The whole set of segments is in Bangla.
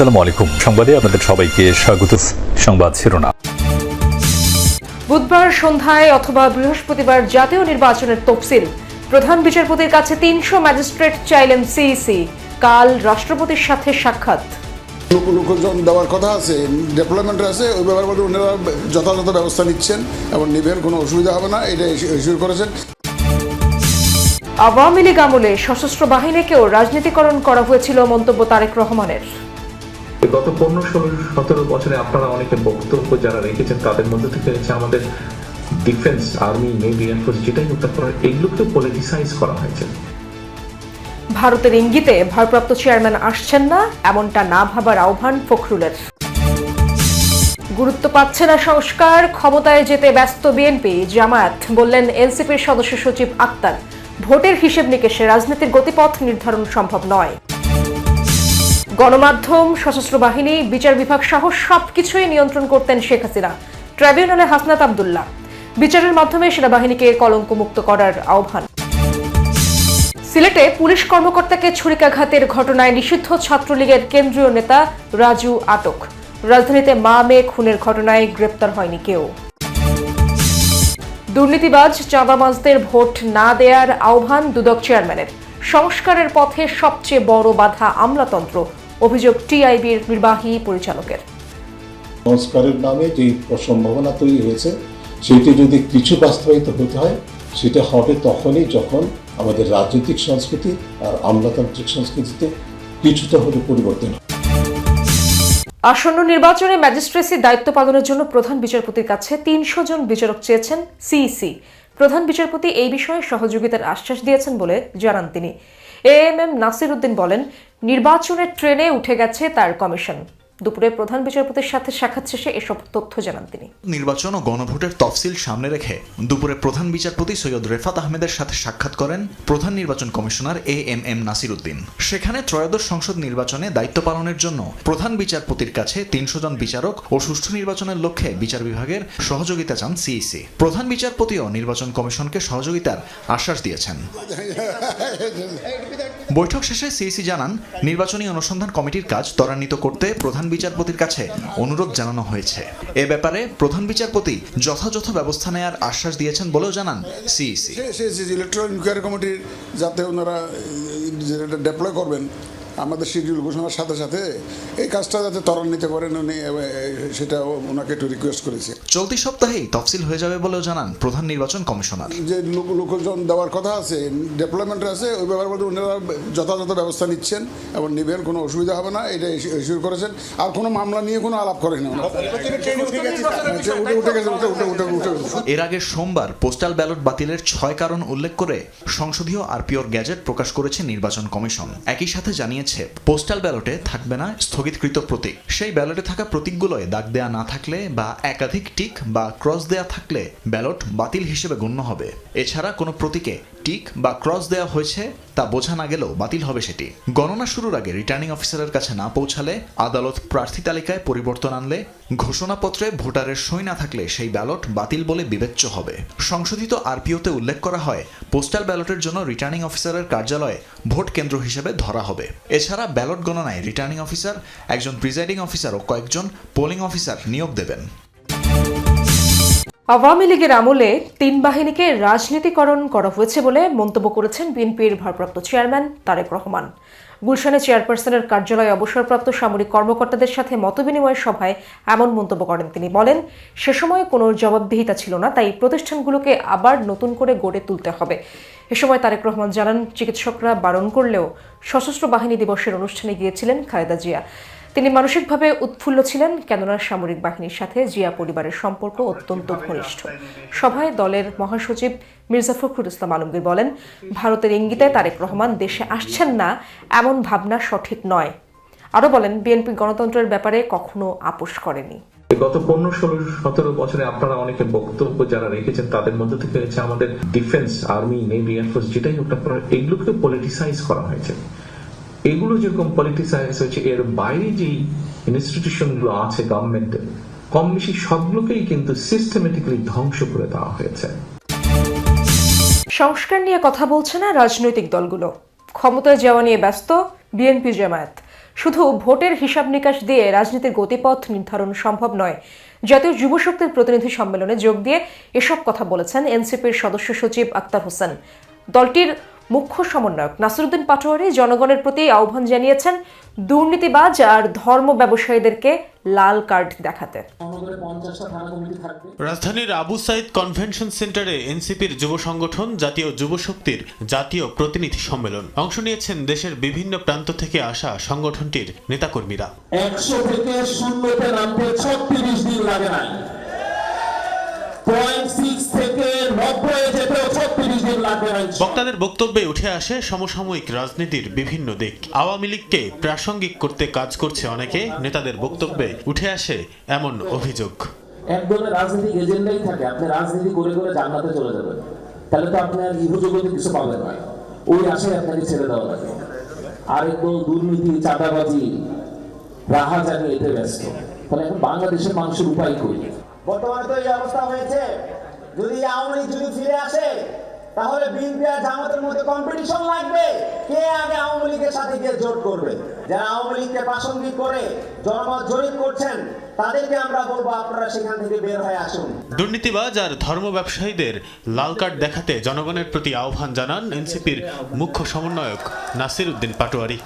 আসসালামু আলাইকুম। সংবাদে আপনাদের সবাইকে স্বাগত। সংবাদ শিরোনাম। বুধবার সন্ধ্যায় অথবা বৃহস্পতিবার জাতীয় নির্বাচনের তফসিল। প্রধান বিচারপতির কাছে ৩০০ ম্যাজিস্ট্রেট চাইলেন সিইসি। কাল রাষ্ট্রপতির সাথে সাক্ষাৎ। লোকজন দেওয়ার কথা আছে, ডেভেলপমেন্ট আছে, ওই ব্যাপারে ওনারা যথাযথ ব্যবস্থা নিচ্ছেন এবং নিবেন, কোনো অসুবিধা হবে না, এটা ইস্যু করেছেন। আওয়ামী লীগ আমলে সশস্ত্র বাহিনীকেও রাজনীতিকরণ করা হয়েছিল, মন্তব্য তারেক রহমানের। গত 15-17 বছরে আপনারা অনেকে বক্তব্য যারা রেখেছেন তাদের মধ্যে থেকে হচ্ছে আমাদের ডিফেন্স, আর্মি, নেভি, এয়ারফোর্স যেটাই উত্তর করা এগুলোকে পলিটিসাইজ করা হয়েছে। ভারতের ইঙ্গিতে ভারপ্রাপ্ত চেয়ারম্যান আসছেন না, এমনটা না ভাবার আহ্বান ফখরুলের। গুরুত্ব পাচ্ছে না সংস্কার, ক্ষমতায় যেতে ব্যস্ত বিএনপি জামায়াত, বললেন এনসিপির সদস্য সচিব আক্তার। ভোটের হিসেব নিকেশে রাজনীতির গতিপথ নির্ধারণ সম্ভব নয়। গণমাধ্যম, সশস্ত্র বাহিনী, বিচার বিভাগ সহ সবকিছুই নিয়ন্ত্রণ করতেন শেখ হাসিনা। ট্রাইব্যুনালে হাসনাত আব্দুল্লাহ। বিচারের মাধ্যমে সেনাবাহিনীকে কলঙ্কমুক্ত করার আহ্বান। সিলেটে পুলিশ কর্মকর্তাকে ছুরিকাঘাতের ঘটনায় নিষিদ্ধ ছাত্রলীগের কেন্দ্রীয় নেতা রাজু আটক। রাজধানীতে মা মেয়ে খুনের ঘটনায় গ্রেপ্তার হয়নি কেউ। দুর্নীতিবাজ চাঁদাবাজদের ভোট না দেয়ার আহ্বান দুদক চেয়ারম্যানের। সংস্কারের পথে সবচেয়ে বড় বাধা আমলাতন্ত্র, অভিযোগ টিআইবির নির্বাহী পরিচালকের। সংস্কারের নামে যে সম্ভাবনা তৈরি হয়েছে সেটি যদি কিছু বাস্তবায়িত হতে হয়, সেটা হবে তখনই যখন আমাদের রাজনৈতিক সংস্কৃতি আর আমলাতান্ত্রিক সংস্কৃতিতে কিছুটা হলে পরিবর্তন। আসন্ন নির্বাচনে ম্যাজিস্ট্রেসি দায়িত্ব পালনের জন্য প্রধান বিচারপতির কাছে ৩০০ জন বিচারক চেয়েছেন সিইসি। প্রধান বিচারপতি এই বিষয়ে সহযোগিতার আশ্বাস দিয়েছেন বলে জানান তিনি। এএমএম নাসির উদ্দিন বলেন, নির্বাচনের ট্রেনে উঠে গেছে তার কমিশন। দুপুরে প্রধান বিচারপতির সাথে সাক্ষাৎ শেষে এসব তথ্য জানান তিনি। নির্বাচন ও গণভোটের তফসিল সামনে রেখে দুপুরে প্রধান বিচারপতি সৈয়দ রেফাত আহমেদের সাথে সাক্ষাৎ করেন প্রধান নির্বাচন কমিশনার এএমএম নাসির উদ্দিন। সেখানে ত্রয়োদশ সংসদ নির্বাচনে দায়িত্ব পালনের জন্য প্রধান বিচারপতির কাছে ৩০০ জন বিচারক ও সুষ্ঠু নির্বাচনের লক্ষ্যে বিচার বিভাগের সহযোগিতা চান সিইসি। প্রধান বিচারপতিও নির্বাচন কমিশনকে সহযোগিতার আশ্বাস দিয়েছেন। বৈঠক শেষে সিইসি জানান, নির্বাচনী অনুসন্ধান কমিটির কাজ ত্বরান্বিত করতে প্রধান বিচারপতির কাছে অনুরোধ জানানো হয়েছে। এ ব্যাপারে প্রধান বিচারপতি যথাযথ ব্যবস্থা নেওয়ার আশ্বাস দিয়েছেন বলেও জানান সিইসি। ইলেকট্রাল ইনকোয়ারি কমিটির যাতে ওনারা ডেপ্লয় করবেন আমাদের শিডিউল ঘোষণার সাথে সাথে এই কাজটা যাতে ত্বরান্বিত করেন উনি, সেটা ওনাকে একটু রিকোয়েস্ট করেছে। চলতি সপ্তাহেই তফসিল হয়ে যাবে বলেও জানান প্রধান নির্বাচন কমিশনার। যে লোকজন দেওয়ার কথা আছে, ডেভেলপমেন্ট আছে, ওই ব্যাপারে ওনারা যথাযথ ব্যবস্থা নিচ্ছেন এবং নিবেন, কোনো অসুবিধা হবে না, এটা ইস্যু করেছেন। আর কোনো মামলা নিয়ে কোনো আলাপ করেন না। এর আগে সোমবার পোস্টাল ব্যালট বাতিলের ৬ কারণ উল্লেখ করে সংসদীয় আরপিওর গ্যাজেট প্রকাশ করেছে নির্বাচন কমিশন। একই সাথে জানিয়েছে পোস্টাল ব্যালটে থাকবে না স্থগিতকৃত প্রতীক। সেই ব্যালটে থাকা প্রতীকগুলোয় দাগ দেয়া না থাকলে বা একাধিক টিক বা ক্রস দেয়া থাকলে ব্যালট বাতিল হিসেবে গণ্য হবে। এছাড়া কোনো প্রতীকে টিক বা ক্রস দেওয়া হয়েছে তা বোঝা না গেলেও বাতিল হবে সেটি। গণনা শুরুর আগে রিটার্নিং অফিসারের কাছে না পৌঁছালে, আদালত প্রার্থী তালিকায় পরিবর্তন আনলে, ঘোষণাপত্রে ভোটারের সই না থাকলে সেই ব্যালট বাতিল বলে বিবেচ্য হবে। সংশোধিত আরপিওতে উল্লেখ করা হয়, পোস্টাল ব্যালটের জন্য রিটার্নিং অফিসারের কার্যালয়ে ভোট কেন্দ্র হিসেবে ধরা হবে। এছাড়া ব্যালট গণনায় রিটার্নিং অফিসার, একজন প্রিজাইডিং অফিসার ও কয়েকজন পোলিং অফিসার নিয়োগ দেবেন। আওয়ামী লীগের আমলে ৩ বাহিনীকে রাজনীতিকরণ করা হয়েছে বলে মন্তব্য করেছেন বিএনপির ভারপ্রাপ্ত চেয়ারম্যান তারেক রহমান। গুলশানে চেয়ারপারসনের কার্যালয়ে অবসরপ্রাপ্ত সামরিক কর্মকর্তাদের সাথে মতবিনিময় সভায় এমন মন্তব্য করেন তিনি। বলেন, সে সময় কোনো জবাবদিহিতা ছিল না, তাই প্রতিষ্ঠানগুলোকে আবার নতুন করে গড়ে তুলতে হবে। এ সময় তারেক রহমান জানান, চিকিৎসকরা বারণ করলেও সশস্ত্র বাহিনী দিবসের অনুষ্ঠানে গিয়েছিলেন খালেদা জিয়া। তিনি মানসিকভাবে উৎফুল্ল ছিলেন, কেননা সামরিক বাহিনীর সাথে জিয়া পরিবারের সম্পর্ক অত্যন্ত ঘনিষ্ঠ। সভায় দলের মহাসচিব মির্জা ফখরুল ইসলাম আলমগীর বলেন, ভারতের ইঙ্গিতে তারেক রহমান দেশে আসছেন না, এমন ভাবনা সঠিক নয়। আরও বলেন, বিএনপি গণতন্ত্রের ব্যাপারে কখনো আপোষ করেনি। গত 15-17 বছরে আপনারা অনেকে বক্তব্য যারা রেখেছেন তাদের মধ্যে থেকে হচ্ছে আমাদের ডিফেন্স, আর্মি, নেভি, এয়ারফোর্স যেটাই উত্তর করা এগুলোকে পলিটিসাইজ করা হয়েছে। এগুলো যেরকম পলিটিসাইজ হয়েছে, এর বাইরে যেই ইনস্টিটিউশনগুলো আছে গভর্নমেন্টের, কম বেশি সবগুলোকেই কিন্তু সিস্টেমেটিক্যালি ধ্বংস করে দেওয়া হয়েছে। সংস্কার নিয়ে কথা বলছে না রাজনৈতিক দলগুলো, ক্ষমতায় যাওয়া নিয়ে ব্যস্ত বিএনপি জামায়াত। শুধু ভোটের হিসাব নিকাশ দিয়ে রাজনীতির গতিপথ নির্ধারণ সম্ভব নয়। জাতীয় যুব শক্তির প্রতিনিধি সম্মেলনে যোগ দিয়ে এসব কথা বলেছেন এনসিপির সদস্য সচিব আক্তার হোসেন। দলটির মুখ্য সমন্বয়ক নাসিরউদ্দিন পাটোয়ারি জনগণের প্রতি আহ্বান জানিয়েছেন দুর্নীতিবাজ আর ধর্ম ব্যবসায়ীদেরকে লাল কার্ড দেখাতে। রাজধানীর আবু সাইদ কনভেনশন সেন্টারে এনসিপির যুব সংগঠন জাতীয় যুব শক্তির জাতীয় প্রতিনিধি সম্মেলন। অংশ নিয়েছেন দেশের বিভিন্ন প্রান্ত থেকে আসা সংগঠনটির নেতাকর্মীরা। 100 থেকে 0-তে নামতে 36 দিন লাগে নাই, 0.6 থেকে 90 যেতেও 36 দিন লাগবে না। বক্তাদের বক্তব্যে উঠে আসে সমসাময়িক রাজনীতির বিভিন্ন দিক। আওয়ামী লীগকে প্রাসঙ্গিক করতে কাজ করছে অনেকে। নেতাদের বক্তব্যে উঠে আসে এমন অভিযোগ। এক ধরনের রাজনৈতিক এজেন্ডাই থাকে, আপনি রাজনীতি করে করে জান্নাতে চলে যাবেন, তাহলে তো আপনার ইহজগতে কিছু পাবেন না, ওই আশায় আপনাকে ছেড়ে দেওয়া লাগে। আরেকদল দুর্নীতি, চাঁদাবাজি, রাহাজানি এতে ব্যস্ত। তাহলে এখন বাংলাদেশের মানুষের উপায় কই? বর্তমানে তো এই অবস্থা হয়েছে, যদি আওয়ামী লীগ যদি ফিরে আসে তাহলে বিএনপি আর জামাতের মধ্যে কম্পিটিশন লাগবে, কে আগে আওয়ামী লীগের সাথে গিয়ে জোট করবে। যারা আওয়ামী লীগকে প্রাসঙ্গিক করে জনমত জরিপ করছেন তাদেরকে আমরা বলবো আপনারা সেখান থেকে বের হয়ে আসুন। দুর্নীতিবাজ আর ধর্ম ব্যবসায়ীদের লাল কার্ড দেখাতে জনগণের প্রতি আহ্বান জানান এনসিপির মুখ্য সমন্বয়ক নাসিরউদ্দিন পাটোয়ারি।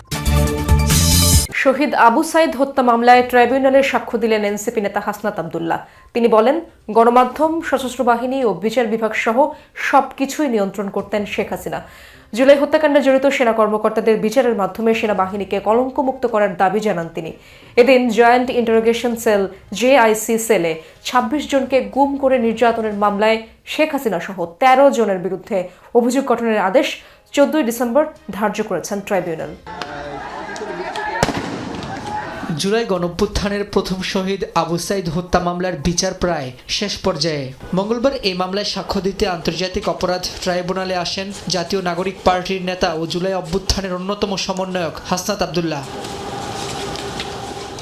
শহীদ আবু সাইদ হত্যা মামলায় ট্রাইব্যুনালে সাক্ষ্য দিলেন এনসিপি নেতা হাসনাত আব্দুল্লাহ। তিনি বলেন, গণমাধ্যম, সশস্ত্র বাহিনী ও বিচার বিভাগ সহ সবকিছুই নিয়ন্ত্রণ করতেন শেখ হাসিনা। জুলাই হত্যাকাণ্ডে জড়িত সেনা কর্মকর্তাদের বিচারের মাধ্যমে সেনাবাহিনীকে কলঙ্কমুক্ত করার দাবি জানান তিনি। এদিন জয়েন্ট ইন্টারোগেশন সেল জেআইসি সেলে ২৬ জনকে গুম করে নির্যাতনের মামলায় শেখ হাসিনা সহ ১৩ জনের বিরুদ্ধে অভিযোগ গঠনের আদেশ ১৪ ডিসেম্বর ধার্য করেছেন ট্রাইব্যুনাল। জুলাই গণঅভ্যুত্থানের প্রথম শহীদ আবু সাইদ হত্যা মামলার বিচার প্রায় শেষ পর্যায়ে। মঙ্গলবার এই মামলায় সাক্ষ্য দিতে আন্তর্জাতিক অপরাধ ট্রাইব্যুনালে আসেন জাতীয় নাগরিক পার্টির নেতা ও জুলাই অভ্যুত্থানের অন্যতম সমন্বয়ক হাসনাত আব্দুল্লাহ।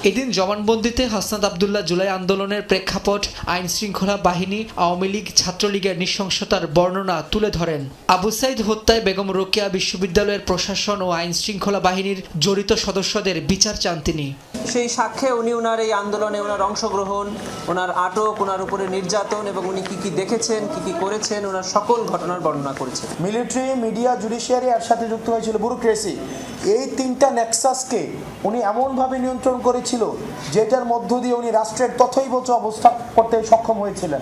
এদিন জবানবন্দিতে হাসনাত আব্দুল্লাহ জুলাই আন্দোলনের প্রেক্ষাপট, আইন শৃঙ্খলা বাহিনী, আওয়ামী লীগ, ছাত্রলীগের নৃশংসতার বর্ণনা তুলে ধরেন। আবু সাইদ হত্যায় বেগম রোকেয়া বিশ্ববিদ্যালয়ের প্রশাসন ও আইন শৃঙ্খলা বাহিনীর জড়িত সদস্যদের বিচার চান তিনি। সেই সাক্ষ্যে উনি ওনার এই আন্দোলনে ওনার অংশগ্রহণ, ওনার আটক, ওনার উপরে নির্যাতন এবং উনি কি কি দেখেছেন, কি কি করেছেন, ওনার সকল ঘটনার বর্ণনা করেছেন। মিলিটারি, মিডিয়া, জুডিশিয়ারি এর সাথে যুক্ত হয়েছিল ব্যুরোক্রেসি। এই তিনটা নেক্সাসকে উনি এমনভাবে নিয়ন্ত্রণ করেছিল যেটার মধ্য দিয়ে উনি রাষ্ট্রের তথৈবচ অবস্থা করতে সক্ষম হয়েছিলেন।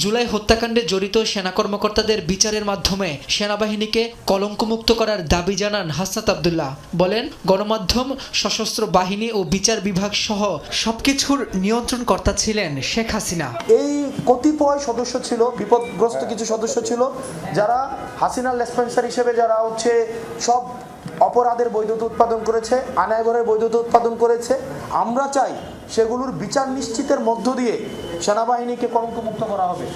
জুলাই হত্যাকাণ্ডে জড়িত সেনা কর্মকর্তাদের বিচারের মাধ্যমে সেনাবাহিনীকে কলঙ্কমুক্ত করার দাবি জানান হাসনাত আব্দুল্লাহ। বলেন, গণমাধ্যম, সশস্ত্র বাহিনী ও বিচার বিভাগ সহ সবকিছুর নিয়ন্ত্রণকর্তা ছিলেন শেখ হাসিনা। এই কতিপয় সদস্য ছিল, বিপদগ্রস্ত কিছু সদস্য ছিল যারা হাসিনার লেসপেন্সার হিসেবে যারা সব অপরাধের বৈধতা উৎপাদন করেছে, আনায়গরের বৈধতা উৎপাদন করেছে। আমরা চাই সেগুলোর বিচার নিশ্চিতের মধ্য দিয়ে সেনাবাহিনীকে কলঙ্কমুক্ত করা হবে।